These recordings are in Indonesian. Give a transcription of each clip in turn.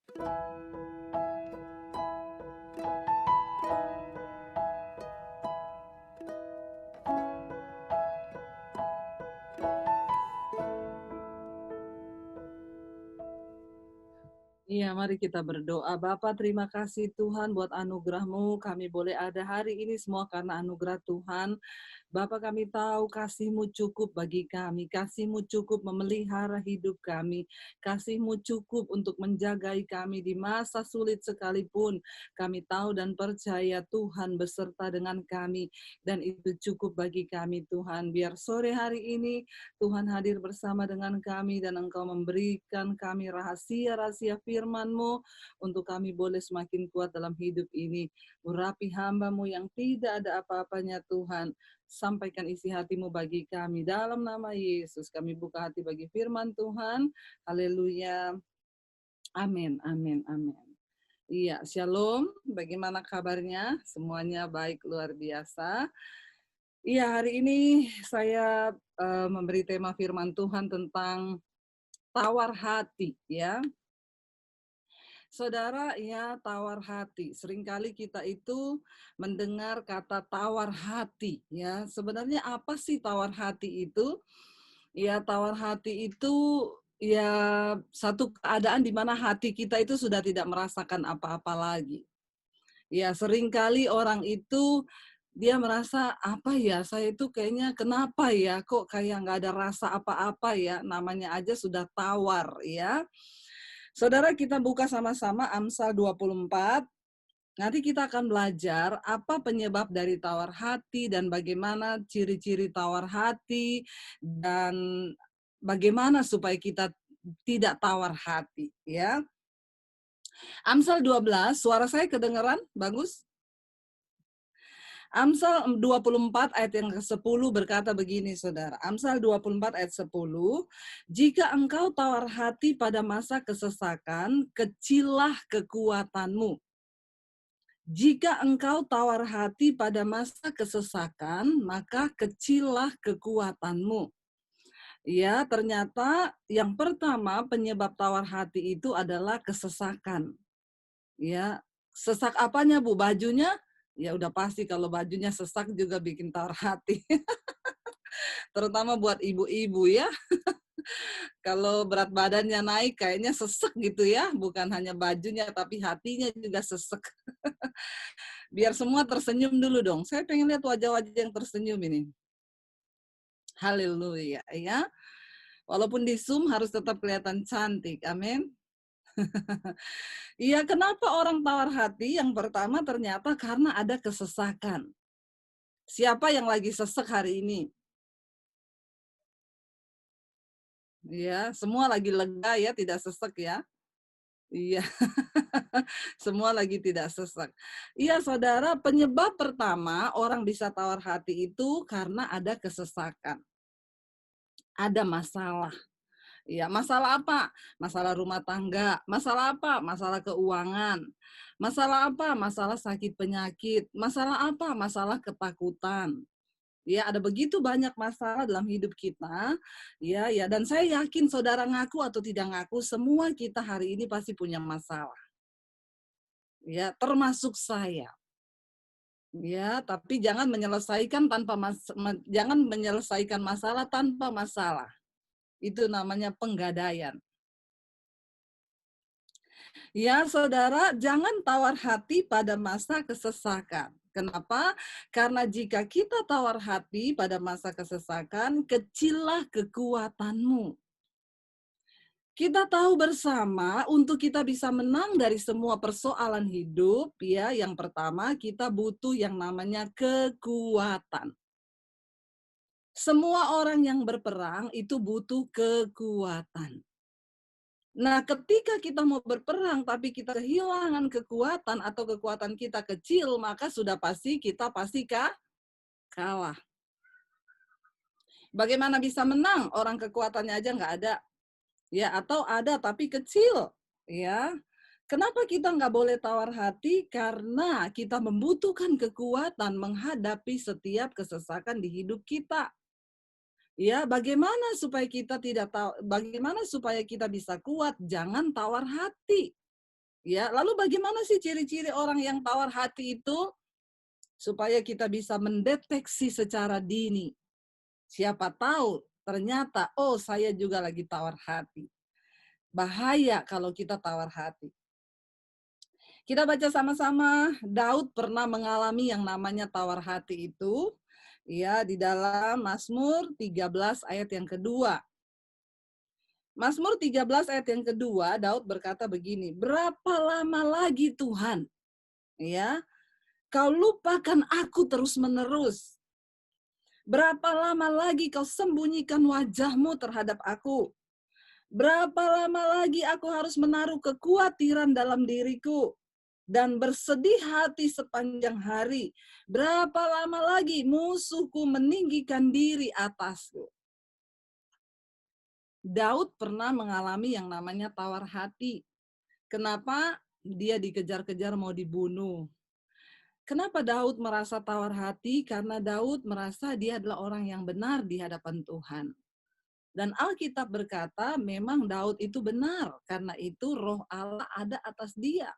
Iya, mari kita berdoa. Bapa, terima kasih Tuhan buat anugerah-Mu. Kami boleh ada hari ini semua karena anugerah Tuhan. Bapa, kami tahu kasih-Mu cukup bagi kami. Kasih-Mu cukup memelihara hidup kami. Kasih-Mu cukup untuk menjagai kami di masa sulit sekalipun. Kami tahu dan percaya Tuhan beserta dengan kami. Dan itu cukup bagi kami Tuhan. Biar sore hari ini Tuhan hadir bersama dengan kami dan Engkau memberikan kami rahasia-rahasia firman-Mu untuk kami boleh semakin kuat dalam hidup ini. Urapi hamba-Mu yang tidak ada apa-apanya Tuhan. Sampaikan isi hati-Mu bagi kami. Dalam nama Yesus kami buka hati bagi firman Tuhan. Haleluya. Amin, amin, amin. Iya, shalom. Bagaimana kabarnya? Semuanya baik, luar biasa. Iya, hari ini saya memberi tema firman Tuhan tentang tawar hati, ya. Saudara, ya tawar hati. Seringkali kita itu mendengar kata tawar hati, ya. Sebenarnya apa sih tawar hati itu? Ya, tawar hati itu ya satu keadaan di mana hati kita itu sudah tidak merasakan apa-apa lagi. Ya, seringkali orang itu dia merasa, apa ya, saya itu kayaknya kenapa ya, kok kayak nggak ada rasa apa-apa ya, namanya aja sudah tawar ya. Saudara, kita buka sama-sama Amsal 24. Nanti kita akan belajar apa penyebab dari tawar hati dan bagaimana ciri-ciri tawar hati dan bagaimana supaya kita tidak tawar hati, ya. Amsal 12, suara saya kedengaran? Bagus? Amsal 24 ayat yang ke-10 berkata begini, Saudara. Amsal 24 ayat 10, jika engkau tawar hati pada masa kesesakan, kecillah kekuatanmu. Jika engkau tawar hati pada masa kesesakan, maka kecillah kekuatanmu. Ya, ternyata yang pertama penyebab tawar hati itu adalah kesesakan. Ya, sesak apanya Bu? Bajunya? Ya udah pasti kalau bajunya sesak juga bikin tawar hati. Terutama buat ibu-ibu ya. Kalau berat badannya naik kayaknya sesek gitu ya. Bukan hanya bajunya tapi hatinya juga sesek. Biar semua tersenyum dulu dong. Saya pengen lihat wajah-wajah yang tersenyum ini. Haleluya ya. Walaupun di Zoom harus tetap kelihatan cantik. Amin. Iya, kenapa orang tawar hati? Yang pertama ternyata karena ada kesesakan. Siapa yang lagi sesek hari ini? Iya, semua lagi lega ya, tidak sesek ya. Iya, semua lagi tidak sesek. Iya, Saudara, penyebab pertama orang bisa tawar hati itu karena ada kesesakan. Ada masalah. Ya, masalah apa? Masalah rumah tangga. Masalah apa? Masalah keuangan. Masalah apa? Masalah sakit penyakit. Masalah apa? Masalah ketakutan. Ya, ada begitu banyak masalah dalam hidup kita. Ya, ya, dan saya yakin saudara ngaku atau tidak ngaku, semua kita hari ini pasti punya masalah. Ya, termasuk saya. Ya, tapi jangan menyelesaikan jangan menyelesaikan masalah tanpa masalah. Itu namanya penggadaian. Ya, saudara, jangan tawar hati pada masa kesesakan. Kenapa? Karena jika kita tawar hati pada masa kesesakan, kecillah kekuatanmu. Kita tahu bersama untuk kita bisa menang dari semua persoalan hidup, ya, yang pertama kita butuh yang namanya kekuatan. Semua orang yang berperang itu butuh kekuatan. Nah, ketika kita mau berperang tapi kita kehilangan kekuatan atau kekuatan kita kecil, maka sudah pasti kita kalah. Bagaimana bisa menang? Orang kekuatannya aja nggak ada. Ya, atau ada tapi kecil. Ya, kenapa kita nggak boleh tawar hati? Karena kita membutuhkan kekuatan menghadapi setiap kesesakan di hidup kita. Ya, bagaimana supaya kita bisa kuat? Jangan tawar hati. Ya, lalu bagaimana sih ciri-ciri orang yang tawar hati itu? Supaya kita bisa mendeteksi secara dini. Siapa tahu ternyata, oh saya juga lagi tawar hati. Bahaya kalau kita tawar hati. Kita baca sama-sama, Daud pernah mengalami yang namanya tawar hati itu, ya, di dalam Mazmur 13 ayat yang kedua. Mazmur 13 ayat yang kedua, Daud berkata begini, "Berapa lama lagi Tuhan, ya, kau lupakan aku terus-menerus? Berapa lama lagi kau sembunyikan wajahmu terhadap aku? Berapa lama lagi aku harus menaruh kekhawatiran dalam diriku dan bersedih hati sepanjang hari? Berapa lama lagi musuhku meninggikan diri atasku?" Daud pernah mengalami yang namanya tawar hati. Kenapa dia dikejar-kejar mau dibunuh? Kenapa Daud merasa tawar hati? Karena Daud merasa dia adalah orang yang benar di hadapan Tuhan. Dan Alkitab berkata memang Daud itu benar, karena itu roh Allah ada atas dia.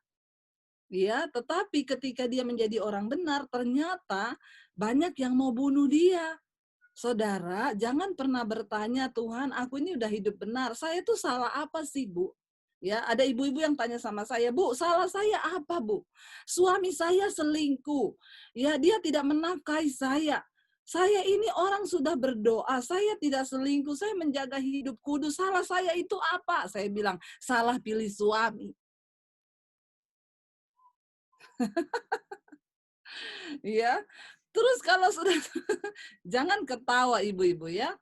Ya, tetapi ketika dia menjadi orang benar, ternyata banyak yang mau bunuh dia. Saudara, jangan pernah bertanya, Tuhan, aku ini udah hidup benar. Saya tuh salah apa sih, Bu? Ya, ada ibu-ibu yang tanya sama saya, Bu, salah saya apa, Bu? Suami saya selingkuh. Ya, dia tidak menafkahi saya. Saya ini orang sudah berdoa, saya tidak selingkuh, saya menjaga hidup kudus. Salah saya itu apa? Saya bilang, salah pilih suami. Ya, terus kalau sudah jangan ketawa ibu-ibu ya.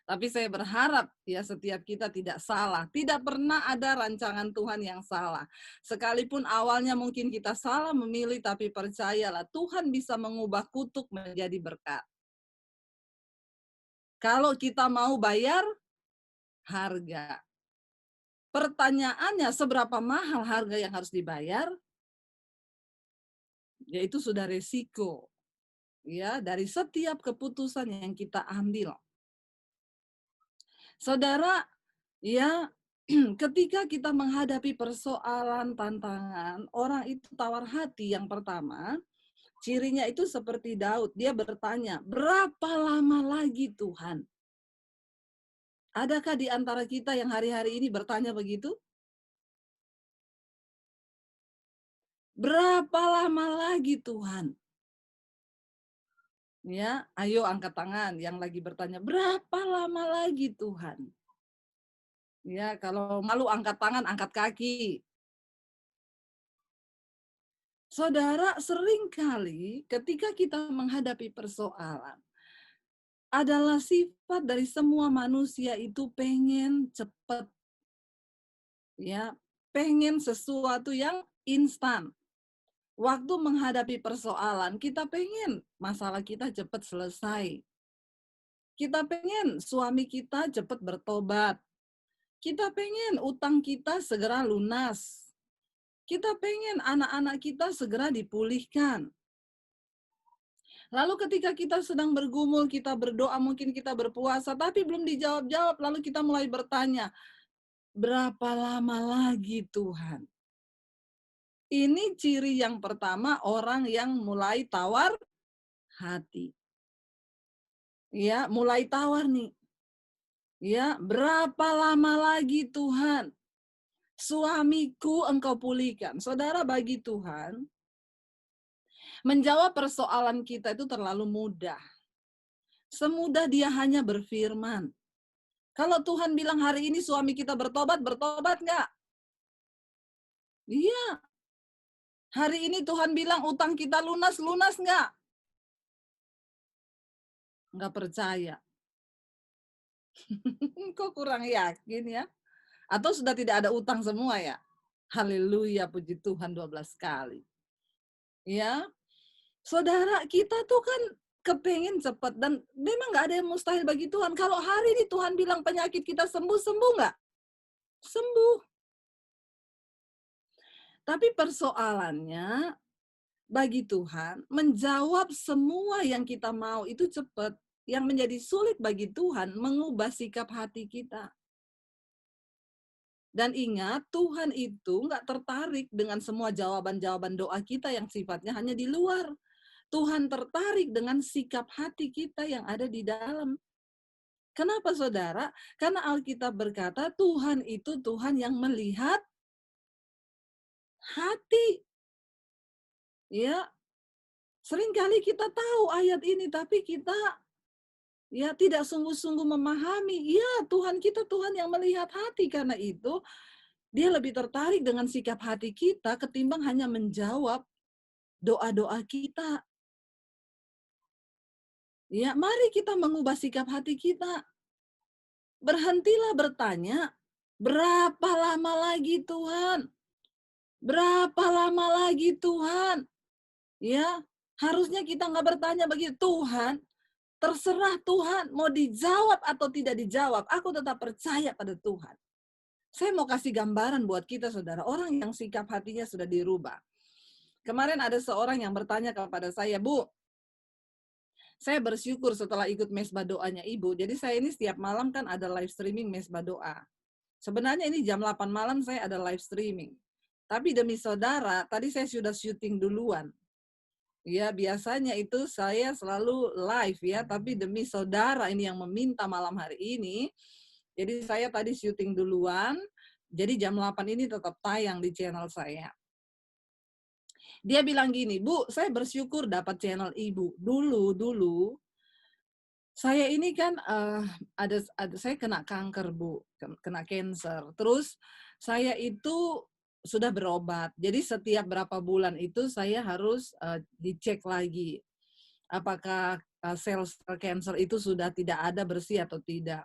Tapi saya berharap ya setiap kita tidak salah. Tidak pernah ada rancangan Tuhan yang salah. Sekalipun awalnya mungkin kita salah memilih, tapi percayalah Tuhan bisa mengubah kutuk menjadi berkat. Kalau kita mau bayar harga. Pertanyaannya seberapa mahal harga yang harus dibayar? Yaitu sudah resiko. Ya, dari setiap keputusan yang kita ambil. Saudara, ya, ketika kita menghadapi persoalan, tantangan, orang itu tawar hati yang pertama, cirinya itu seperti Daud, dia bertanya, "Berapa lama lagi Tuhan?" Adakah di antara kita yang hari-hari ini bertanya begitu? "Berapa lama lagi Tuhan?" Ya, ayo angkat tangan yang lagi bertanya, "Berapa lama lagi Tuhan?" Ya, kalau malu angkat tangan, angkat kaki. Saudara, seringkali ketika kita menghadapi persoalan, adalah sifat dari semua manusia itu pengen cepat, ya, pengen sesuatu yang instan. Waktu menghadapi persoalan, kita pengen masalah kita cepat selesai. Kita pengen suami kita cepat bertobat. Kita pengen utang kita segera lunas. Kita pengen anak-anak kita segera dipulihkan. Lalu ketika kita sedang bergumul, kita berdoa, mungkin kita berpuasa, tapi belum dijawab-jawab, lalu kita mulai bertanya, berapa lama lagi Tuhan? Ini ciri yang pertama orang yang mulai tawar hati. Ya, mulai tawar nih. Ya, berapa lama lagi Tuhan? Suamiku engkau pulihkan. Saudara, bagi Tuhan, menjawab persoalan kita itu terlalu mudah. Semudah dia hanya berfirman. Kalau Tuhan bilang hari ini suami kita bertobat, bertobat nggak? Iya. Hari ini Tuhan bilang utang kita lunas, lunas nggak? Nggak percaya. Kok kurang yakin ya? Atau sudah tidak ada utang semua ya? Haleluya, puji Tuhan 12 kali. Ya, saudara kita tuh kan kepengen cepat dan memang nggak ada yang mustahil bagi Tuhan. Kalau hari ini Tuhan bilang penyakit kita sembuh, sembuh nggak? Sembuh. Tapi persoalannya bagi Tuhan menjawab semua yang kita mau itu cepat. Yang menjadi sulit bagi Tuhan mengubah sikap hati kita. Dan ingat, Tuhan itu nggak tertarik dengan semua jawaban-jawaban doa kita yang sifatnya hanya di luar. Tuhan tertarik dengan sikap hati kita yang ada di dalam. Kenapa saudara? Karena Alkitab berkata Tuhan itu Tuhan yang melihat hati. Ya, seringkali kita tahu ayat ini tapi kita ya tidak sungguh-sungguh memahami. Ya, Tuhan kita Tuhan yang melihat hati, karena itu dia lebih tertarik dengan sikap hati kita ketimbang hanya menjawab doa-doa kita. Ya, mari kita mengubah sikap hati kita. Berhentilah bertanya, berapa lama lagi Tuhan? Berapa lama lagi Tuhan? Ya, harusnya kita nggak bertanya begitu, Tuhan, terserah Tuhan, mau dijawab atau tidak dijawab, aku tetap percaya pada Tuhan. Saya mau kasih gambaran buat kita, saudara, orang yang sikap hatinya sudah dirubah. Kemarin ada seorang yang bertanya kepada saya, Bu, saya bersyukur setelah ikut mesbah doanya Ibu, jadi saya ini setiap malam kan ada live streaming mesbah doa. Sebenarnya ini jam 8 malam saya ada live streaming. Tapi demi saudara, tadi saya sudah syuting duluan. Ya, biasanya itu saya selalu live ya, tapi demi saudara ini yang meminta malam hari ini, jadi saya tadi syuting duluan, jadi jam 8 ini tetap tayang di channel saya. Dia bilang gini, Bu, saya bersyukur dapat channel Ibu. Dulu, saya ini kan ada saya kena kanker, Bu, kena cancer. Terus saya itu sudah berobat. Jadi setiap berapa bulan itu saya harus dicek lagi apakah sel-sel cancer itu sudah tidak ada, bersih atau tidak.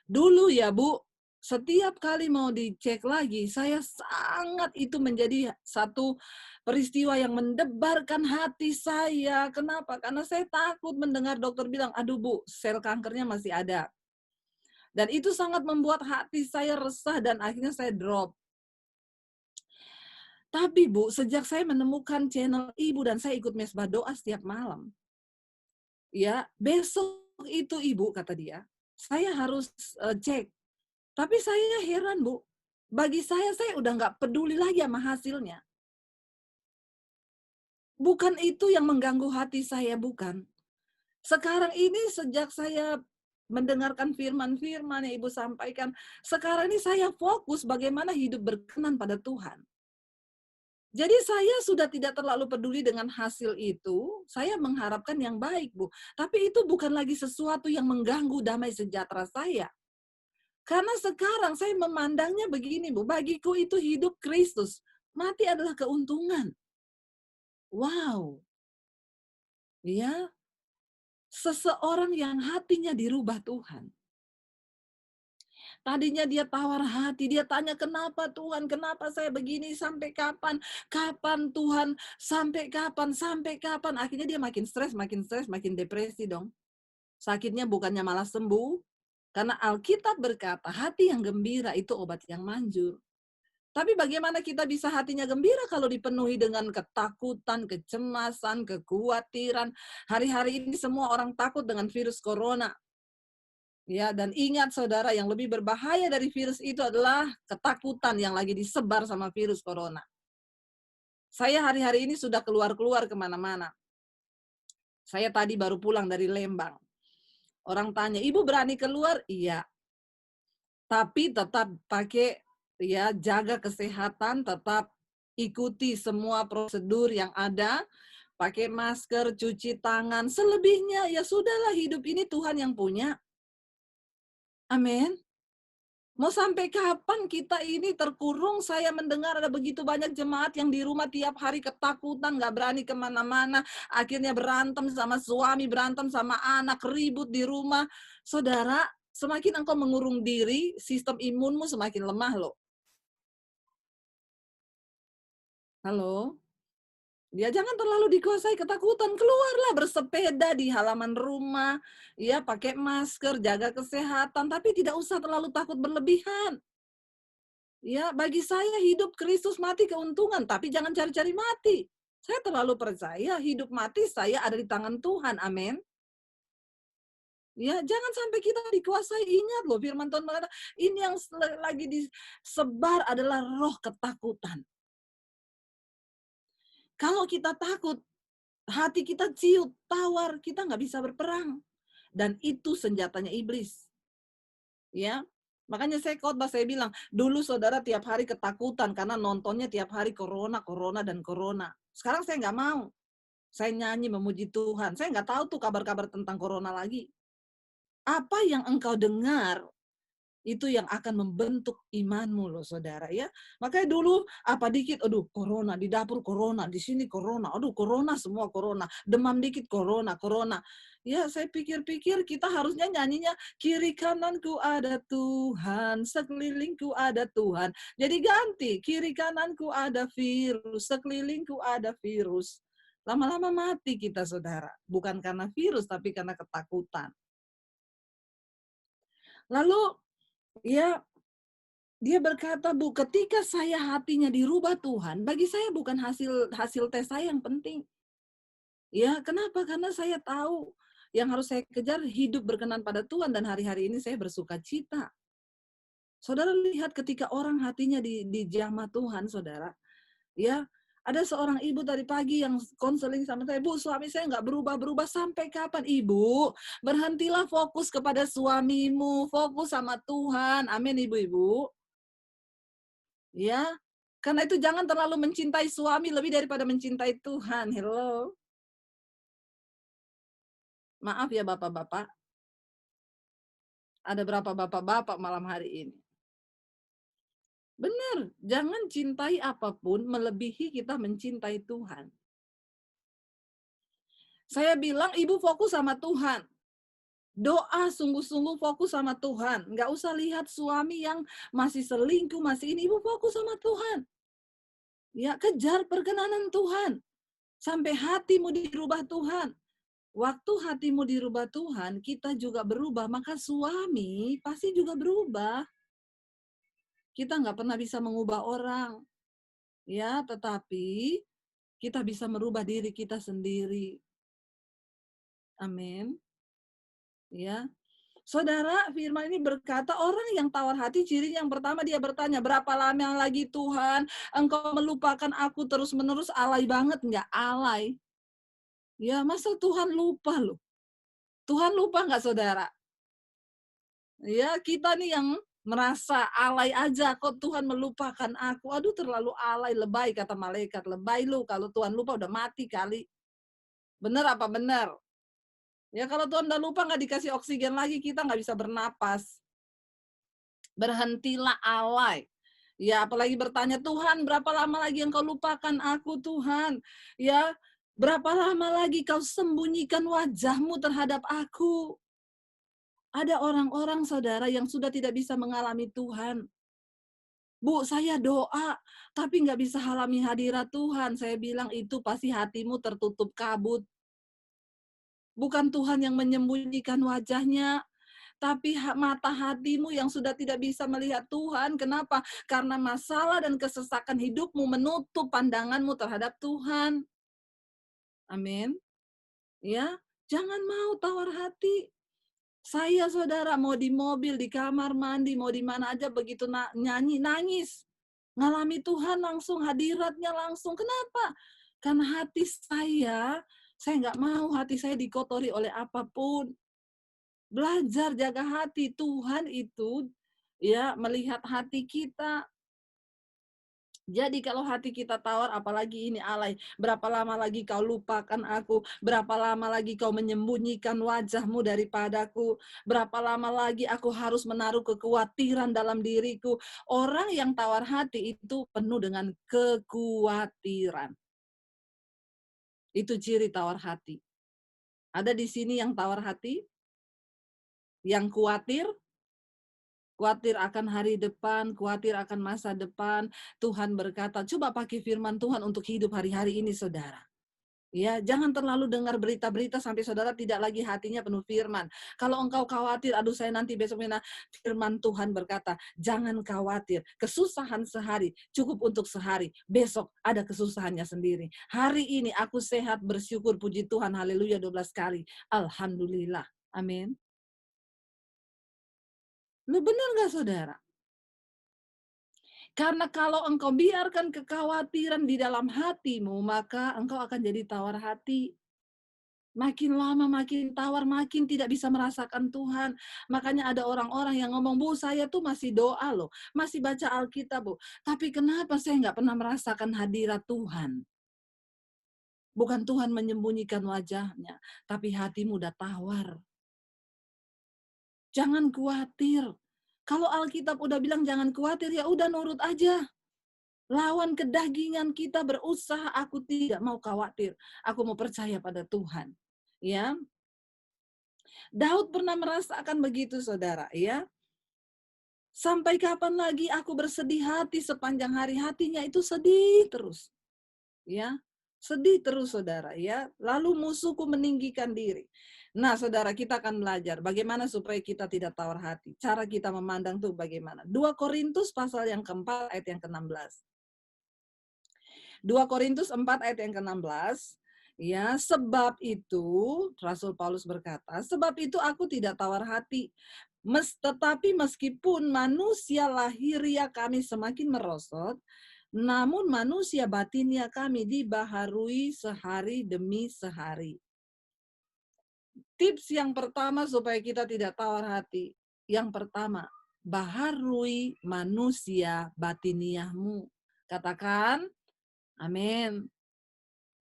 Dulu ya Bu, setiap kali mau dicek lagi, saya sangat itu menjadi satu peristiwa yang mendebarkan hati saya. Kenapa? Karena saya takut mendengar dokter bilang, aduh Bu, sel kankernya masih ada. Dan itu sangat membuat hati saya resah dan akhirnya saya drop. Tapi Bu, sejak saya menemukan channel Ibu dan saya ikut mesbah doa setiap malam, ya, besok itu Ibu, kata dia, saya harus cek. Tapi saya heran, Bu. Bagi saya udah nggak peduli lagi sama hasilnya. Bukan itu yang mengganggu hati saya, bukan. Sekarang ini sejak saya mendengarkan firman-firman yang Ibu sampaikan, sekarang ini saya fokus bagaimana hidup berkenan pada Tuhan. Jadi saya sudah tidak terlalu peduli dengan hasil itu, saya mengharapkan yang baik, Bu. Tapi itu bukan lagi sesuatu yang mengganggu damai sejahtera saya. Karena sekarang saya memandangnya begini, Bu, bagiku itu hidup Kristus, mati adalah keuntungan. Wow, ya, seseorang yang hatinya dirubah Tuhan. Tadinya dia tawar hati, dia tanya, "Kenapa Tuhan? Kenapa saya begini? Sampai kapan? Kapan Tuhan? Sampai kapan? Sampai kapan?" Akhirnya dia makin stres, makin depresi dong. Sakitnya bukannya malah sembuh, karena Alkitab berkata, hati yang gembira itu obat yang manjur. Tapi bagaimana kita bisa hatinya gembira kalau dipenuhi dengan ketakutan, kecemasan, kekhawatiran. Hari-hari ini semua orang takut dengan virus corona. Ya, dan ingat saudara, yang lebih berbahaya dari virus itu adalah ketakutan yang lagi disebar sama virus corona. Saya hari-hari ini sudah keluar-keluar kemana-mana. Saya tadi baru pulang dari Lembang. Orang tanya, "Ibu berani keluar?" Iya. Tapi tetap pakai, ya, jaga kesehatan, tetap ikuti semua prosedur yang ada, pakai masker, cuci tangan, selebihnya ya sudahlah, hidup ini Tuhan yang punya. Amin. Mau sampai kapan kita ini terkurung? Saya mendengar ada begitu banyak jemaat yang di rumah tiap hari ketakutan, nggak berani kemana-mana, akhirnya berantem sama suami, berantem sama anak, ribut di rumah. Saudara, semakin engkau mengurung diri, sistem imunmu semakin lemah loh. Halo? Ya jangan terlalu dikuasai ketakutan, keluarlah bersepeda di halaman rumah, ya pakai masker, jaga kesehatan, tapi tidak usah terlalu takut berlebihan. Ya, bagi saya hidup Kristus, mati keuntungan, tapi jangan cari-cari mati. Saya terlalu percaya hidup mati saya ada di tangan Tuhan, amin. Ya, jangan sampai kita dikuasai. Ingat loh firman Tuhan berkata, ini yang lagi disebar adalah roh ketakutan. Kalau kita takut, hati kita ciut, tawar, kita nggak bisa berperang. Dan itu senjatanya iblis. Ya, makanya saya khotbah, saya bilang, dulu saudara tiap hari ketakutan karena nontonnya tiap hari corona, corona, dan corona. Sekarang saya nggak mau. Saya nyanyi memuji Tuhan. Saya nggak tahu tuh kabar-kabar tentang corona lagi. Apa yang engkau dengar, itu yang akan membentuk imanmu loh saudara ya. Makanya dulu apa dikit, aduh corona, di dapur corona, di sini corona, aduh corona semua corona, demam dikit corona, corona. Ya saya pikir-pikir kita harusnya nyanyinya, kiri kananku ada Tuhan, sekelilingku ada Tuhan. Jadi ganti, kiri kananku ada virus, sekelilingku ada virus. Lama-lama mati kita saudara, bukan karena virus tapi karena ketakutan. Lalu ya dia berkata, "Bu, ketika saya hatinya dirubah Tuhan, bagi saya bukan hasil hasil tes saya yang penting." Ya, kenapa? Karena saya tahu yang harus saya kejar hidup berkenan pada Tuhan dan hari-hari ini saya bersuka cita. Saudara lihat ketika orang hatinya dijamah Tuhan, saudara, ya, ada seorang ibu dari pagi yang konseling sama saya, "Bu, suami saya nggak berubah-berubah sampai kapan?" Ibu, berhentilah fokus kepada suamimu, fokus sama Tuhan. Amin, ibu-ibu. Ya, karena itu jangan terlalu mencintai suami lebih daripada mencintai Tuhan. Hello. Maaf ya bapak-bapak, ada berapa bapak-bapak malam hari ini. Benar, jangan cintai apapun melebihi kita mencintai Tuhan. Saya bilang ibu fokus sama Tuhan. Doa sungguh-sungguh fokus sama Tuhan. Nggak usah lihat suami yang masih selingkuh, masih ini. Ibu fokus sama Tuhan. Ya, kejar perkenanan Tuhan. Sampai hatimu dirubah Tuhan. Waktu hatimu dirubah Tuhan, kita juga berubah, maka suami pasti juga berubah. Kita nggak pernah bisa mengubah orang, ya, tetapi kita bisa merubah diri kita sendiri. Amin. Ya. Saudara, firman ini berkata, orang yang tawar hati, ciri yang pertama dia bertanya, berapa lama lagi Tuhan, engkau melupakan aku terus-menerus, alay banget nggak? Alay. Ya, masa Tuhan lupa loh. Tuhan lupa nggak saudara? Ya, kita nih yang merasa alay aja, kok Tuhan melupakan aku. Aduh, terlalu alay, lebay kata malaikat. Lebay lu, kalau Tuhan lupa udah mati kali. Bener apa bener? Ya kalau Tuhan udah lupa nggak dikasih oksigen lagi, kita nggak bisa bernapas. Berhentilah alay. Ya, apalagi bertanya, Tuhan berapa lama lagi Engkau lupakan aku Tuhan? Ya, berapa lama lagi kau sembunyikan wajahmu terhadap aku? Ada orang-orang saudara yang sudah tidak bisa mengalami Tuhan. Bu, saya doa, tapi nggak bisa alami hadirat Tuhan. Saya bilang itu pasti hatimu tertutup kabut. Bukan Tuhan yang menyembunyikan wajahnya, tapi mata hatimu yang sudah tidak bisa melihat Tuhan. Kenapa? Karena masalah dan kesesakan hidupmu menutup pandanganmu terhadap Tuhan. Amin. Ya, jangan mau tawar hati. Saya saudara mau di mobil, di kamar mandi, mau di mana aja begitu nyanyi nangis. Ngalami Tuhan langsung, hadiratnya langsung. Kenapa? Karena hati saya nggak mau hati saya dikotori oleh apapun. Belajar jaga hati. Tuhan itu ya melihat hati kita. Jadi kalau hati kita tawar, apalagi ini alay, berapa lama lagi kau lupakan aku, berapa lama lagi kau menyembunyikan wajahmu daripadaku, berapa lama lagi aku harus menaruh kekhawatiran dalam diriku. Orang yang tawar hati itu penuh dengan kekhawatiran. Itu ciri tawar hati. Ada di sini yang tawar hati, yang khawatir, khawatir akan hari depan, khawatir akan masa depan. Tuhan berkata, coba pakai firman Tuhan untuk hidup hari-hari ini, saudara. Ya, jangan terlalu dengar berita-berita sampai saudara tidak lagi hatinya penuh firman. Kalau engkau khawatir, aduh saya nanti besok firman Tuhan berkata, jangan khawatir. Kesusahan sehari, cukup untuk sehari. Besok ada kesusahannya sendiri. Hari ini aku sehat, bersyukur, puji Tuhan, haleluya 12 kali. Alhamdulillah. Amin. Lu benar nggak saudara? Karena kalau engkau biarkan kekhawatiran di dalam hatimu, maka engkau akan jadi tawar hati. Makin lama makin tawar, makin tidak bisa merasakan Tuhan. Makanya ada orang-orang yang ngomong, "Bu, saya tuh masih doa loh, masih baca Alkitab, Bu. Tapi kenapa saya nggak pernah merasakan hadirat Tuhan?" Bukan Tuhan menyembunyikan wajahnya, tapi hatimu udah tawar. Jangan khawatir. Kalau Alkitab udah bilang jangan khawatir, ya udah nurut aja. Lawan kedagingan kita berusaha, aku tidak mau khawatir. Aku mau percaya pada Tuhan. Ya, Daud pernah merasakan begitu, saudara. Ya, sampai kapan lagi aku bersedih hati sepanjang hari, hatinya itu sedih terus. Ya, sedih terus, saudara. Ya, lalu musuhku meninggikan diri. Nah, saudara, kita akan belajar bagaimana supaya kita tidak tawar hati. Cara kita memandang tuh bagaimana. 2 Korintus pasal yang keempat ayat yang ke-16. 2 Korintus 4 ayat yang ke-16, ya, sebab itu Rasul Paulus berkata, sebab itu aku tidak tawar hati. Tetapi meskipun manusia lahiriah kami semakin merosot, namun manusia batinia kami dibaharui sehari demi sehari. Tips yang pertama supaya kita tidak tawar hati. Yang pertama, baharui manusia batiniahmu. Katakan, amin.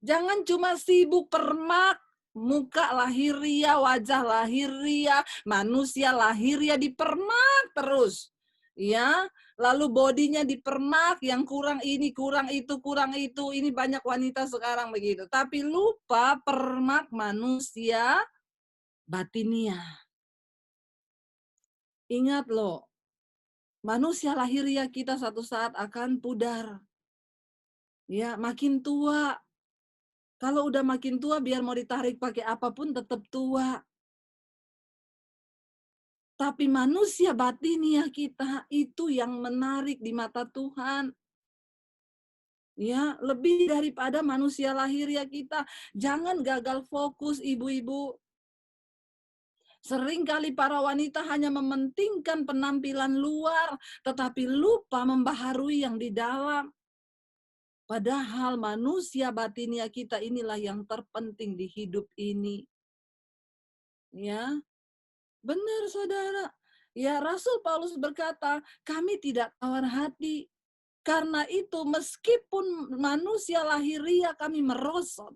Jangan cuma sibuk permak, muka lahiriah, wajah lahiriah, manusia lahiriah dipermak terus. Ya, lalu bodinya dipermak, yang kurang ini, kurang itu. Ini banyak wanita sekarang begitu. Tapi lupa permak manusia batiniah. Ingat loh, manusia lahiriah kita satu saat akan pudar. Ya, makin tua. Kalau udah makin tua, biar mau ditarik pakai apapun tetap tua. Tapi manusia batiniah kita itu yang menarik di mata Tuhan. Ya, lebih daripada manusia lahiriah kita. Jangan gagal fokus, ibu-ibu. Seringkali para wanita hanya mementingkan penampilan luar, tetapi lupa membaharui yang di dalam. Padahal manusia batiniah kita inilah yang terpenting di hidup ini. Ya, benar, saudara. Ya, Rasul Paulus berkata, kami tidak tawar hati. Karena itu, meskipun manusia lahiriah kami merosot,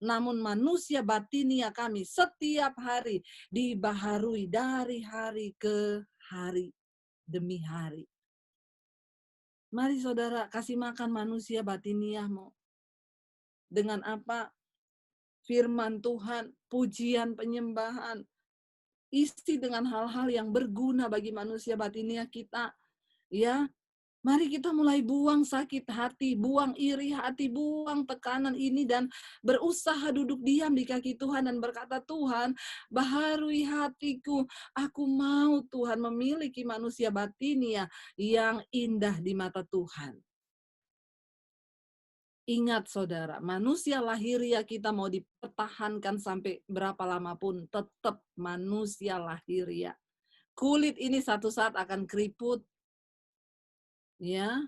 namun manusia batinia kami setiap hari dibaharui dari hari ke hari demi hari. Mari saudara, kasih makan manusia batiniahmu. Dengan apa? Firman Tuhan, pujian, penyembahan. Isi dengan hal-hal yang berguna bagi manusia batiniah kita. Ya, mari kita mulai buang sakit hati, buang iri hati, buang tekanan ini dan berusaha duduk diam di kaki Tuhan dan berkata, Tuhan, baharui hatiku. Aku mau Tuhan memiliki manusia batiniah yang indah di mata Tuhan. Ingat saudara, manusia lahiriah kita mau dipertahankan sampai berapa lama pun, tetap manusia lahiriah. Kulit ini satu saat akan keriput. Ya,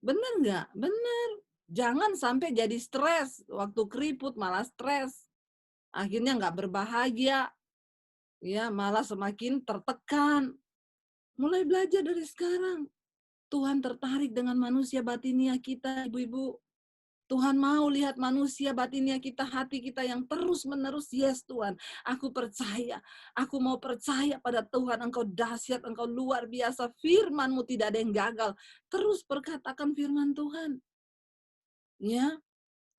benar nggak? Benar. Jangan sampai jadi stres. Waktu keriput malah stres. Akhirnya nggak berbahagia. Ya, malah semakin tertekan. Mulai belajar dari sekarang. Tuhan tertarik dengan manusia batiniah kita, ibu-ibu. Tuhan mau lihat manusia batiniah kita, hati kita yang terus-menerus, yes Tuhan, aku percaya. Aku mau percaya pada Tuhan, Engkau dahsyat, Engkau luar biasa. Firman-Mu tidak ada yang gagal. Terus perkatakan firman Tuhan. Ya,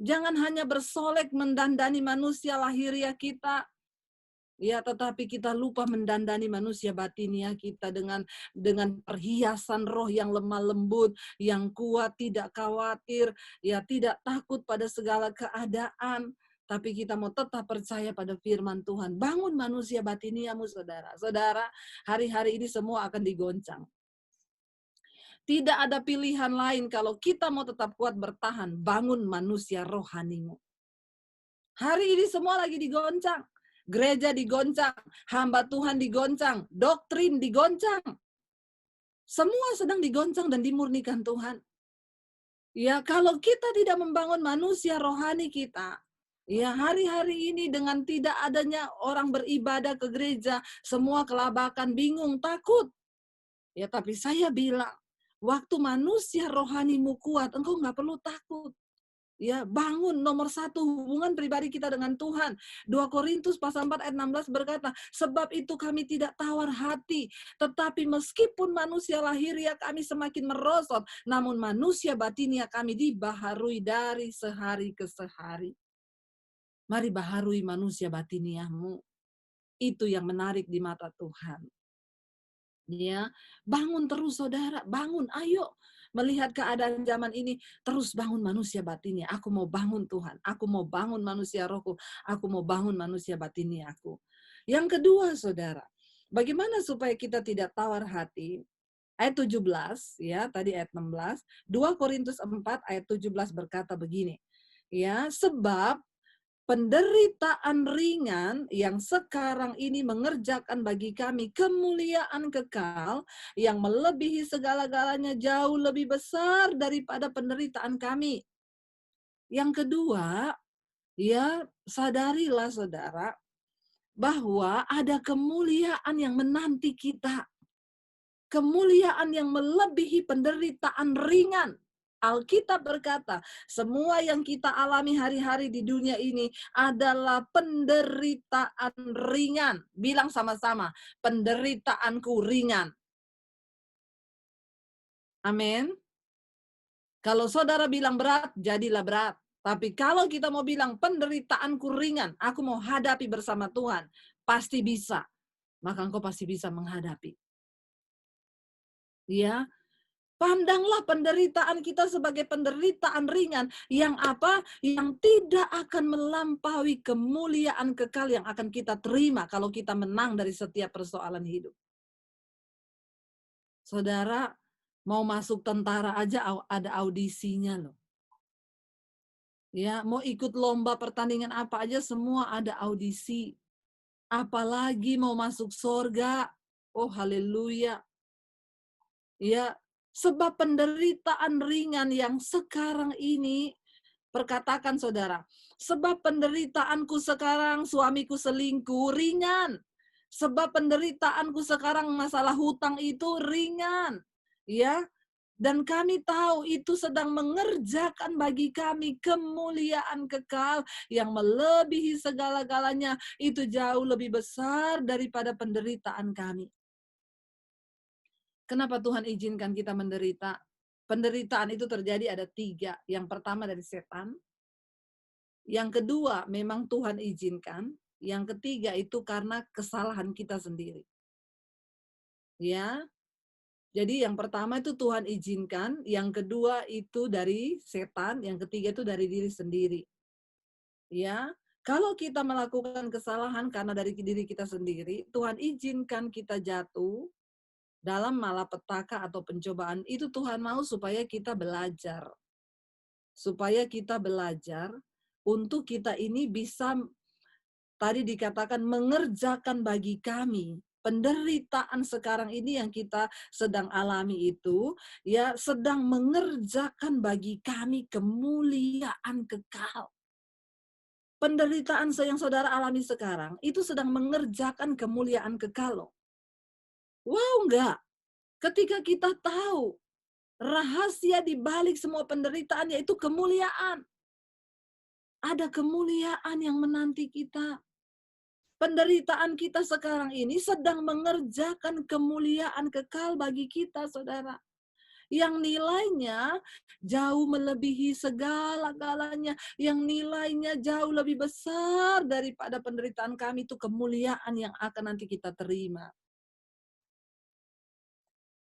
jangan hanya bersolek mendandani manusia lahiriah kita. Ya, tetapi kita lupa mendandani manusia batiniah kita dengan perhiasan roh yang lemah lembut, yang kuat, tidak khawatir, ya tidak takut pada segala keadaan. Tapi kita mau tetap percaya pada firman Tuhan. Bangun manusia batiniahmu, saudara. Saudara, hari-hari ini semua akan digoncang. Tidak ada pilihan lain kalau kita mau tetap kuat bertahan. Bangun manusia rohanimu. Hari ini semua lagi digoncang. gereja digoncang, hamba Tuhan digoncang, doktrin digoncang. Semua sedang digoncang dan dimurnikan Tuhan. Ya, kalau kita tidak membangun manusia rohani kita, ya hari-hari ini dengan tidak adanya orang beribadah ke gereja, semua kelabakan, bingung, takut. Ya, tapi saya bilang, waktu manusia rohanimu kuat, engkau nggak perlu takut. Ya, bangun nomor satu hubungan pribadi kita dengan Tuhan. 2 Korintus pasal 4 ayat 16 berkata, sebab itu kami tidak tawar hati, tetapi meskipun manusia lahiriah kami semakin merosot, namun manusia batinia kami dibaharui dari sehari ke sehari. Mari baharui manusia batiniahmu. Itu yang menarik di mata Tuhan. Ya, bangun terus saudara, bangun, ayo. Melihat keadaan zaman ini, terus bangun manusia batinnya. Aku mau bangun Tuhan, aku mau bangun manusia rohku, aku mau bangun manusia batinnya aku. Yang kedua saudara, bagaimana supaya kita tidak tawar hati? Ayat 17, ya, tadi ayat 16, 2 Korintus 4 ayat 17 berkata begini. Ya, sebab penderitaan ringan yang sekarang ini mengerjakan bagi kami kemuliaan kekal yang melebihi segala-galanya jauh lebih besar daripada penderitaan kami. Yang kedua, ya sadarilah saudara bahwa ada kemuliaan yang menanti kita. Kemuliaan yang melebihi penderitaan ringan. Alkitab berkata, semua yang kita alami hari-hari di dunia ini adalah penderitaan ringan. Bilang sama-sama, penderitaanku ringan. Amin. Kalau saudara bilang berat, jadilah berat. Tapi kalau kita mau bilang penderitaanku ringan, aku mau hadapi bersama Tuhan, pasti bisa. Maka engkau pasti bisa menghadapi. Ya, pandanglah penderitaan kita sebagai penderitaan ringan yang apa? Yang tidak akan melampaui kemuliaan kekal yang akan kita terima kalau kita menang dari setiap persoalan hidup. Saudara, mau masuk tentara aja ada audisinya loh. Ya, mau ikut lomba pertandingan apa aja semua ada audisi. Apalagi mau masuk surga. Oh, haleluya. Ya, sebab penderitaan ringan yang sekarang ini, perkatakan saudara, sebab penderitaanku sekarang suamiku selingkuh ringan. Sebab penderitaanku sekarang masalah hutang itu ringan. Ya, dan kami tahu itu sedang mengerjakan bagi kami kemuliaan kekal yang melebihi segala-galanya. Itu jauh lebih besar daripada penderitaan kami. Kenapa Tuhan izinkan kita menderita? Penderitaan itu terjadi ada 3. Yang pertama dari setan. Yang kedua memang Tuhan izinkan. Yang ketiga itu karena kesalahan kita sendiri. Ya. Jadi yang pertama itu Tuhan izinkan. Yang kedua itu dari setan. Yang ketiga itu dari diri sendiri. Ya. Kalau kita melakukan kesalahan karena dari diri kita sendiri, Tuhan izinkan kita jatuh dalam malapetaka atau pencobaan, itu Tuhan mau supaya kita belajar. Supaya kita belajar untuk kita ini bisa, tadi dikatakan mengerjakan bagi kami. Penderitaan sekarang ini yang kita sedang alami itu, ya sedang mengerjakan bagi kami kemuliaan kekal. Penderitaan yang saudara alami sekarang, itu sedang mengerjakan kemuliaan kekal loh. Wow, enggak? Ketika kita tahu rahasia di balik semua penderitaan yaitu kemuliaan. Ada kemuliaan yang menanti kita. Penderitaan kita sekarang ini sedang mengerjakan kemuliaan kekal bagi kita, saudara. Yang nilainya jauh melebihi segala-galanya. Yang nilainya jauh lebih besar daripada penderitaan kami, itu kemuliaan yang akan nanti kita terima.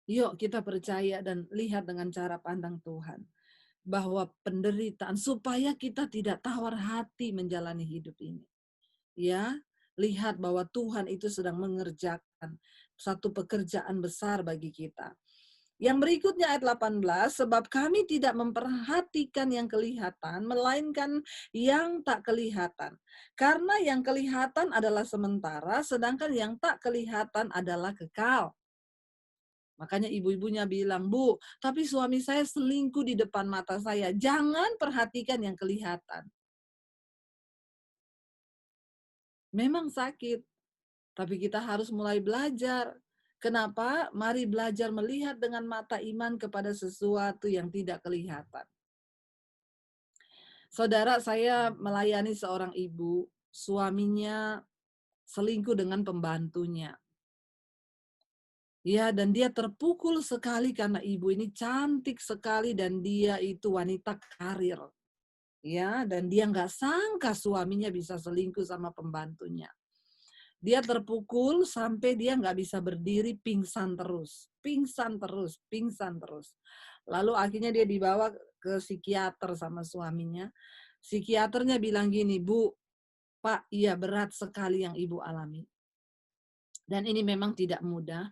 Yuk kita percaya dan lihat dengan cara pandang Tuhan. Bahwa penderitaan, supaya kita tidak tawar hati menjalani hidup ini. Ya, lihat bahwa Tuhan itu sedang mengerjakan satu pekerjaan besar bagi kita. Yang berikutnya ayat 18, sebab kami tidak memperhatikan yang kelihatan, melainkan yang tak kelihatan. Karena yang kelihatan adalah sementara, sedangkan yang tak kelihatan adalah kekal. Makanya ibu-ibunya bilang, Bu, tapi suami saya selingkuh di depan mata saya. Jangan perhatikan yang kelihatan. Memang sakit, tapi kita harus mulai belajar. Kenapa? Mari belajar melihat dengan mata iman kepada sesuatu yang tidak kelihatan. Saudara, saya melayani seorang ibu, suaminya selingkuh dengan pembantunya. Ya, dan dia terpukul sekali karena ibu ini cantik sekali dan dia itu wanita karir. Ya, dan dia nggak sangka suaminya bisa selingkuh sama pembantunya. Dia terpukul sampai dia nggak bisa berdiri, pingsan terus. Pingsan terus, pingsan terus. Lalu akhirnya dia dibawa ke psikiater sama suaminya. Psikiaternya bilang gini, Bu, Pak, iya berat sekali yang Ibu alami. Dan ini memang tidak mudah.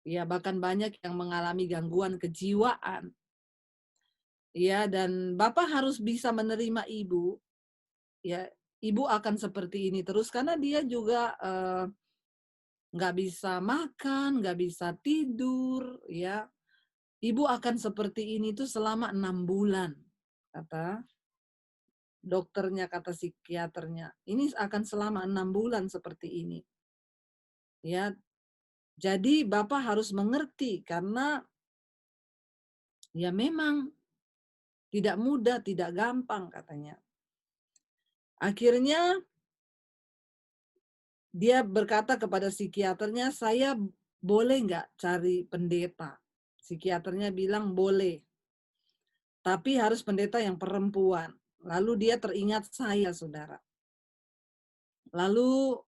Ya, bahkan banyak yang mengalami gangguan kejiwaan. Ya, dan Bapak harus bisa menerima Ibu. Ya, Ibu akan seperti ini terus karena dia juga nggak bisa makan, nggak bisa tidur, ya. Ibu akan seperti ini tuh selama 6 bulan, kata dokternya, kata psikiaternya. Ini akan selama 6 bulan seperti ini. Ya, jadi Bapak harus mengerti karena ya memang tidak mudah, tidak gampang katanya. Akhirnya dia berkata kepada psikiaternya, saya boleh nggak cari pendeta? Psikiaternya bilang boleh. Tapi harus pendeta yang perempuan. Lalu dia teringat saya, saudara. Lalu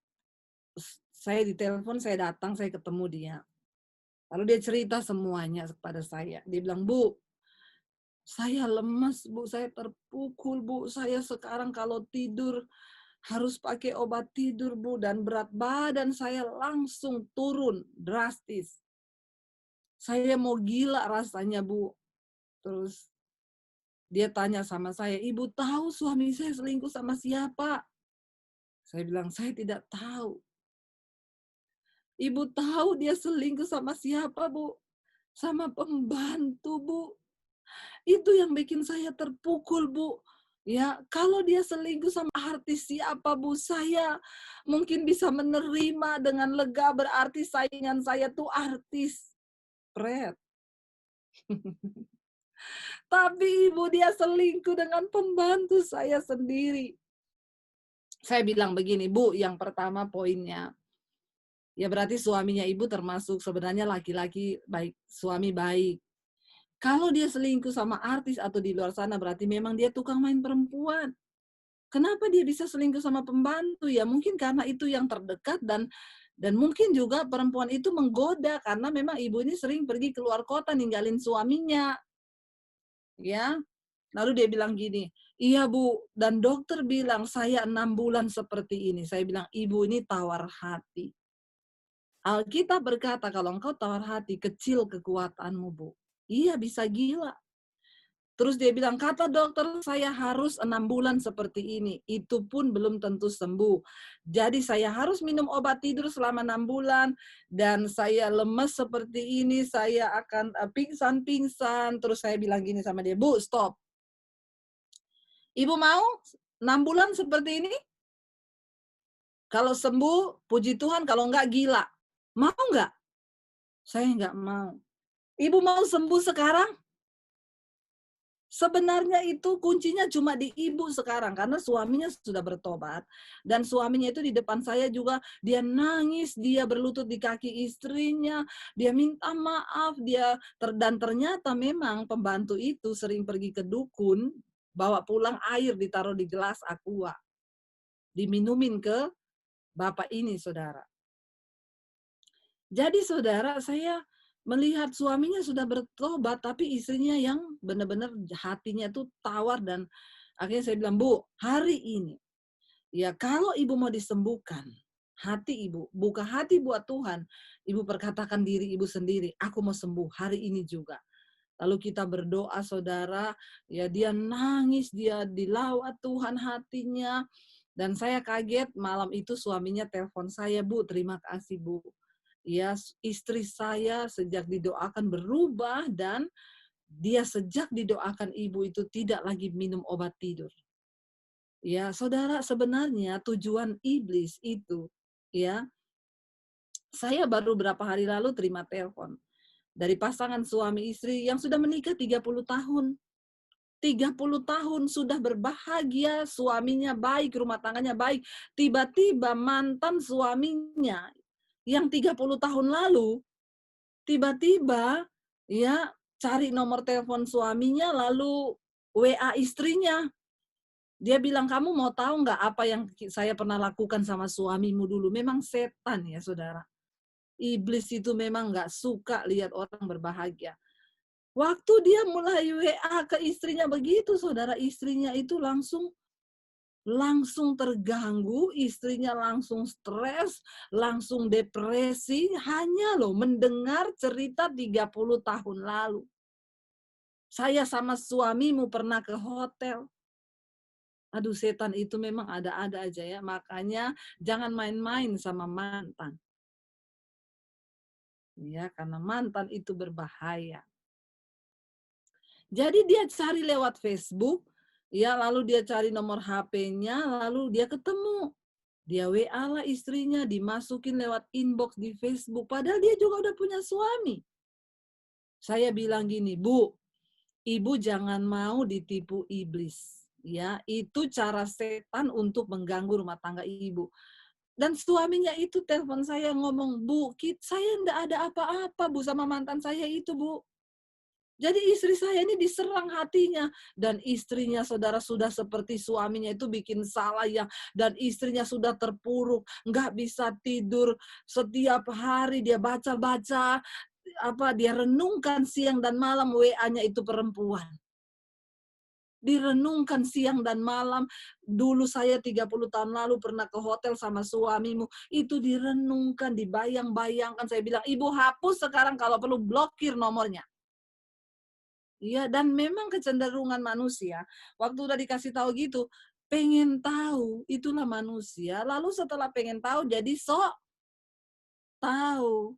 saya ditelepon, saya datang, saya ketemu dia. Lalu dia cerita semuanya kepada saya. Dia bilang, Bu, saya lemas, Bu, saya terpukul, Bu. Saya sekarang kalau tidur harus pakai obat tidur, Bu. Dan berat badan saya langsung turun drastis. Saya mau gila rasanya, Bu. Terus dia tanya sama saya, Ibu tahu suami saya selingkuh sama siapa? Saya bilang, saya tidak tahu. Ibu tahu dia selingkuh sama siapa, Bu? Sama pembantu, Bu. Itu yang bikin saya terpukul, Bu. Ya, kalau dia selingkuh sama artis siapa, Bu? Saya mungkin bisa menerima dengan lega, berarti saingan saya tuh artis. Pret. Tapi ibu dia selingkuh dengan pembantu saya sendiri. Saya bilang begini, Bu, yang pertama poinnya, ya berarti suaminya ibu termasuk sebenarnya laki-laki baik, suami baik. Kalau dia selingkuh sama artis atau di luar sana berarti memang dia tukang main perempuan. Kenapa dia bisa selingkuh sama pembantu? Ya mungkin karena itu yang terdekat dan mungkin juga perempuan itu menggoda karena memang ibu ini sering pergi keluar kota ninggalin suaminya. Ya. Lalu dia bilang gini, iya Bu, dan dokter bilang saya 6 bulan seperti ini. Saya bilang, Ibu ini tawar hati. Alkitab berkata kalau engkau tawar hati, kecil kekuatanmu, Bu. Iya, bisa gila. Terus dia bilang, kata dokter saya harus 6 bulan seperti ini. Itu pun belum tentu sembuh. Jadi saya harus minum obat tidur selama 6 bulan. Dan saya lemes seperti ini, saya akan pingsan-pingsan. Terus saya bilang gini sama dia, Bu, stop. Ibu mau 6 bulan seperti ini? Kalau sembuh, puji Tuhan, kalau enggak gila. Mau enggak? Saya enggak mau. Ibu mau sembuh sekarang? Sebenarnya itu kuncinya cuma di ibu sekarang, karena suaminya sudah bertobat. Dan suaminya itu di depan saya juga, dia nangis, dia berlutut di kaki istrinya, dia minta maaf, dan ternyata memang pembantu itu sering pergi ke dukun, bawa pulang air ditaruh di gelas aqua. Diminumin ke bapak ini, saudara. Jadi saudara, saya melihat suaminya sudah bertobat, tapi istrinya yang benar-benar hatinya tuh tawar dan akhirnya saya bilang, Bu, hari ini, ya kalau ibu mau disembuhkan, hati ibu, buka hati buat Tuhan. Ibu perkatakan diri ibu sendiri, aku mau sembuh hari ini juga. Lalu kita berdoa saudara, ya dia nangis, dia dilawat Tuhan hatinya. Dan saya kaget malam itu suaminya telepon saya, Bu, terima kasih Bu. Ya, istri saya sejak didoakan berubah dan dia sejak didoakan ibu itu tidak lagi minum obat tidur. Ya, saudara, sebenarnya tujuan iblis itu, ya, saya baru berapa hari lalu terima telepon dari pasangan suami istri yang sudah menikah 30 tahun. 30 tahun sudah berbahagia, suaminya baik, rumah tangganya baik. Tiba-tiba mantan suaminya yang 30 tahun lalu, tiba-tiba ya cari nomor telepon suaminya lalu WA istrinya. Dia bilang, "Kamu mau tahu nggak apa yang saya pernah lakukan sama suamimu dulu?" Memang setan ya saudara. Iblis itu memang nggak suka lihat orang berbahagia. Waktu dia mulai WA ke istrinya begitu, saudara, istrinya itu langsung langsung terganggu, istrinya langsung stres, langsung depresi, hanya loh mendengar cerita 30 tahun lalu. Saya sama suamimu pernah ke hotel. Aduh, setan itu memang ada-ada aja ya, makanya jangan main-main sama mantan. Ya, karena mantan itu berbahaya. Jadi dia cari lewat Facebook, ya lalu dia cari nomor HP-nya, lalu dia ketemu. Dia WA lah istrinya, dimasukin lewat inbox di Facebook, padahal dia juga udah punya suami. Saya bilang gini, Bu, Ibu jangan mau ditipu iblis. Ya, itu cara setan untuk mengganggu rumah tangga ibu. Dan suaminya itu telepon saya ngomong, Bu, saya enggak ada apa-apa Bu sama mantan saya itu Bu. Jadi istri saya ini diserang hatinya dan istrinya saudara sudah seperti suaminya itu bikin salah ya dan istrinya sudah terpuruk, nggak bisa tidur setiap hari dia baca-baca apa dia renungkan siang dan malam WA-nya itu perempuan. Direnungkan siang dan malam, dulu saya 30 tahun lalu pernah ke hotel sama suamimu, itu direnungkan, dibayang-bayangkan, saya bilang, "Ibu hapus sekarang kalau perlu blokir nomornya." Iya, dan memang kecenderungan manusia, waktu udah dikasih tahu gitu, pengen tahu, itulah manusia, lalu setelah pengen tahu jadi sok tahu.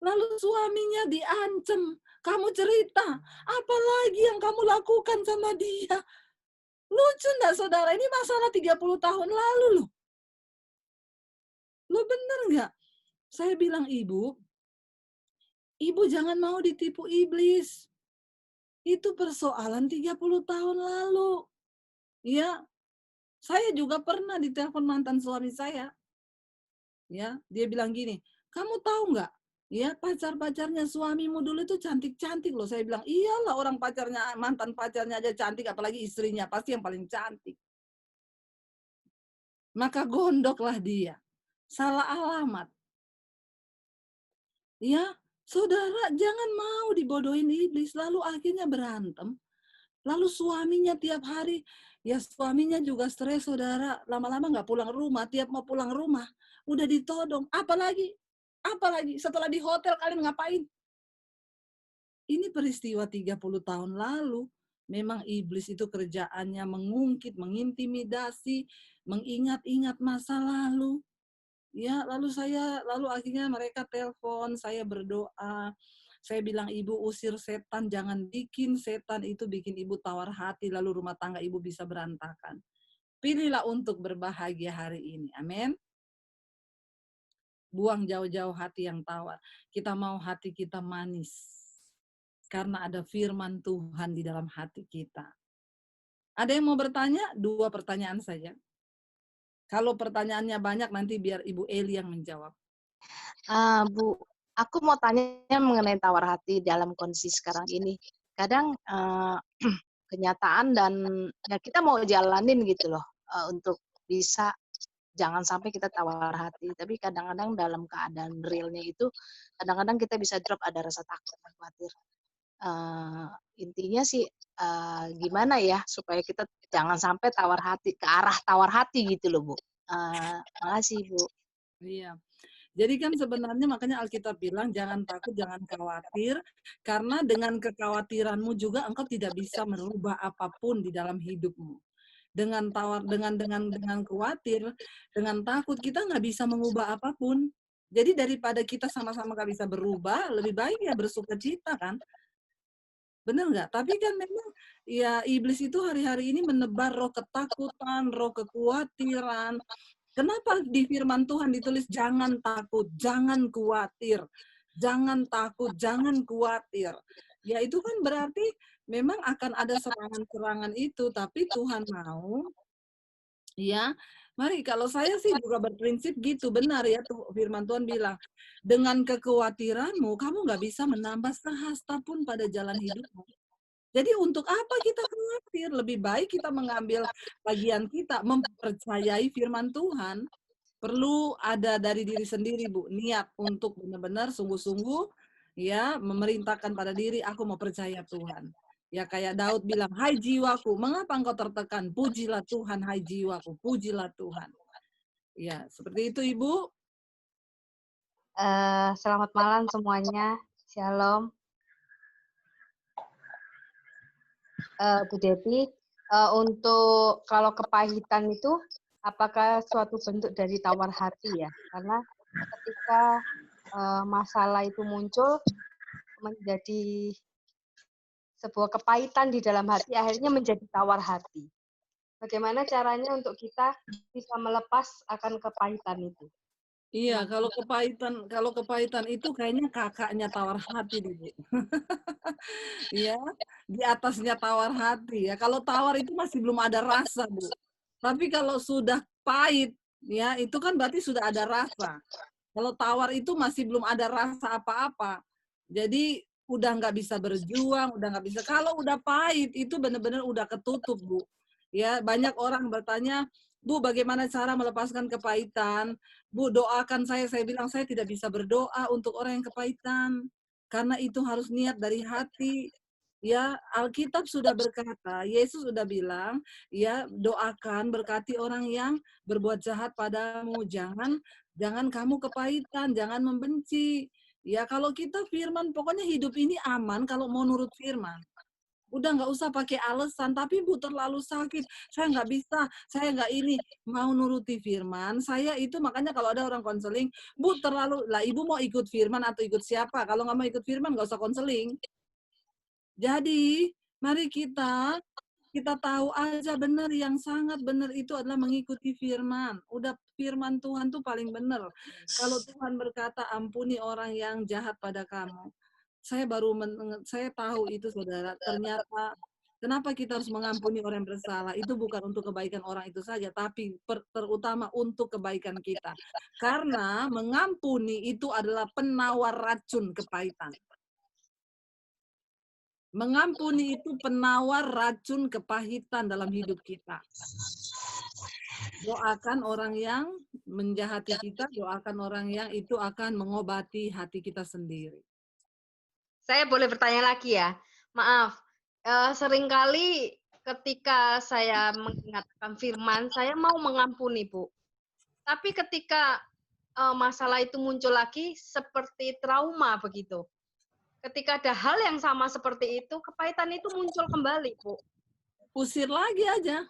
Lalu suaminya diancam, "Kamu cerita, apa lagi yang kamu lakukan sama dia?" Lucu enggak saudara? Ini masalah 30 tahun lalu loh. Loh bener nggak? Saya bilang, Ibu jangan mau ditipu iblis. Itu persoalan 30 tahun lalu. Ya, saya juga pernah ditelepon mantan suami saya. Ya, dia bilang gini, "Kamu tahu nggak? Ya, pacar-pacarnya suamimu dulu itu cantik-cantik loh." Saya bilang, "Iyalah orang pacarnya, mantan pacarnya aja cantik, apalagi istrinya, pasti yang paling cantik." Maka gondoklah dia. Salah alamat. Ya, saudara jangan mau dibodohin iblis, lalu akhirnya berantem. Lalu suaminya tiap hari, ya suaminya juga stres saudara, lama-lama nggak pulang rumah, tiap mau pulang rumah, udah ditodong. Apalagi, apalagi setelah di hotel kalian ngapain? Ini peristiwa 30 tahun lalu. Memang iblis itu kerjaannya mengungkit, mengintimidasi, mengingat-ingat masa lalu. Ya, lalu akhirnya mereka telepon, saya berdoa. Saya bilang, "Ibu usir setan, jangan bikin setan itu bikin ibu tawar hati, lalu rumah tangga ibu bisa berantakan. Pilihlah untuk berbahagia hari ini." Amin. Buang jauh-jauh hati yang tawar. Kita mau hati kita manis. Karena ada firman Tuhan di dalam hati kita. Ada yang mau bertanya? 2 pertanyaan saja. Kalau pertanyaannya banyak nanti biar Ibu Eli yang menjawab. Bu, aku mau tanya mengenai tawar hati dalam kondisi sekarang ini. Kadang, kenyataan dan ya kita mau jalanin gitu loh, untuk bisa jangan sampai kita tawar hati. Tapi kadang-kadang dalam keadaan realnya itu, kadang-kadang kita bisa drop, ada rasa takut dan khawatir. Eee, Intinya sih, gimana ya supaya kita jangan sampai tawar hati, ke arah tawar hati gitu loh, Bu. Makasih, Bu. Iya. Jadi kan sebenarnya makanya Alkitab bilang jangan takut, jangan khawatir, karena dengan kekhawatiranmu juga engkau tidak bisa merubah apapun di dalam hidupmu. Dengan khawatir, dengan takut kita nggak bisa mengubah apapun. Jadi daripada kita sama-sama nggak bisa berubah, lebih baik ya bersukacita kan? Bener nggak? Tapi kan memang ya iblis itu hari-hari ini menebar roh ketakutan, roh kekhawatiran. Kenapa di firman Tuhan ditulis jangan takut, jangan khawatir, jangan takut, jangan khawatir. Ya itu kan berarti memang akan ada serangan-serangan itu, tapi Tuhan mau ya, mari kalau saya sih juga berprinsip gitu, benar ya tuh firman Tuhan bilang, dengan kekhawatiranmu kamu nggak bisa menambah sehasta pun pada jalan hidupmu. Jadi untuk apa kita khawatir? Lebih baik kita mengambil bagian kita, mempercayai firman Tuhan. Perlu ada dari diri sendiri, Bu, niat untuk benar-benar sungguh-sungguh ya memerintahkan pada diri, aku mau percaya Tuhan. Ya kayak Daud bilang, "Hai jiwaku, mengapa engkau tertekan? Pujilah Tuhan, hai jiwaku, pujilah Tuhan." Ya, seperti itu, Ibu. Selamat malam semuanya, shalom. Bu Devi, untuk kalau kepahitan itu apakah suatu bentuk dari tawar hati ya? Karena ketika masalah itu muncul menjadi sebuah kepahitan di dalam hati, akhirnya menjadi tawar hati. Bagaimana caranya untuk kita bisa melepas akan kepahitan itu? Iya, kalau kepahitan itu kayaknya kakaknya tawar hati deh, Bu. Iya, di atasnya tawar hati ya. Kalau tawar itu masih belum ada rasa, Bu. Tapi kalau sudah pahit, ya itu kan berarti sudah ada rasa. Kalau tawar itu masih belum ada rasa apa-apa. Jadi udah nggak bisa berjuang, udah nggak bisa. Kalau udah pahit itu benar-benar udah ketutup, Bu. Ya, banyak orang bertanya, "Bu, bagaimana cara melepaskan kepahitan?" "Bu, doakan saya." Saya bilang, "Saya tidak bisa berdoa untuk orang yang kepahitan. Karena itu harus niat dari hati." Ya, Alkitab sudah berkata, Yesus sudah bilang, ya, doakan berkati orang yang berbuat jahat padamu. Jangan kamu kepahitan, jangan membenci. Ya, kalau kita firman, pokoknya hidup ini aman kalau mau nurut firman. Udah nggak usah pakai alasan, tapi Bu terlalu sakit, saya nggak bisa, saya nggak ini, mau nuruti firman, saya itu makanya kalau ada orang konseling, Bu terlalu, lah Ibu mau ikut firman atau ikut siapa? Kalau nggak mau ikut firman nggak usah konseling. Jadi, mari kita tahu aja benar, yang sangat benar itu adalah mengikuti firman. Udah firman Tuhan tuh paling benar. Kalau Tuhan berkata, "Ampuni orang yang jahat pada kamu." Saya tahu itu Saudara, ternyata kenapa kita harus mengampuni orang yang bersalah, itu bukan untuk kebaikan orang itu saja, tapi terutama untuk kebaikan kita. Karena mengampuni itu adalah penawar racun kepahitan. Mengampuni itu penawar racun kepahitan dalam hidup kita. Doakan orang yang menjahati kita, doakan orang yang itu akan mengobati hati kita sendiri. Saya boleh bertanya lagi ya? Maaf, seringkali ketika saya mengingatkan firman, saya mau mengampuni, Bu. Tapi ketika, masalah itu muncul lagi seperti trauma begitu. Ketika ada hal yang sama seperti itu, kepahitan itu muncul kembali, Bu. Usir lagi aja.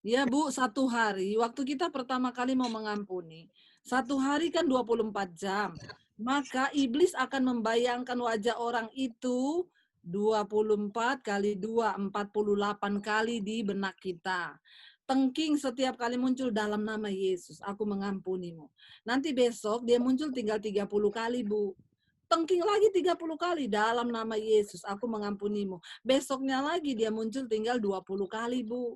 Ya Bu, 1 hari, waktu kita pertama kali mau mengampuni, 1 hari kan 24 jam. Maka iblis akan membayangkan wajah orang itu 24 kali 2, 48 kali di benak kita. Tengking setiap kali muncul dalam nama Yesus, aku mengampunimu. Nanti besok dia muncul tinggal 30 kali, Bu. Tengking lagi 30 kali dalam nama Yesus, aku mengampunimu. Besoknya lagi dia muncul tinggal 20 kali, Bu.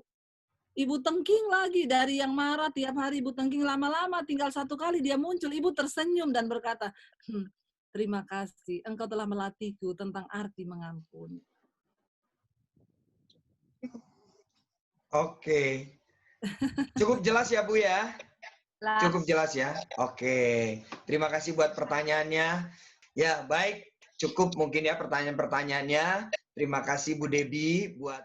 Ibu tengking lagi dari yang marah tiap hari ibu tengking, lama-lama tinggal 1 kali dia muncul, ibu tersenyum dan berkata, terima kasih engkau telah melatihku tentang arti mengampuni. Oke. Cukup jelas ya Bu ya? Cukup jelas ya? Oke. Terima kasih buat pertanyaannya. Ya, baik. Cukup mungkin ya pertanyaan-pertanyaannya. Terima kasih Bu Debbie buat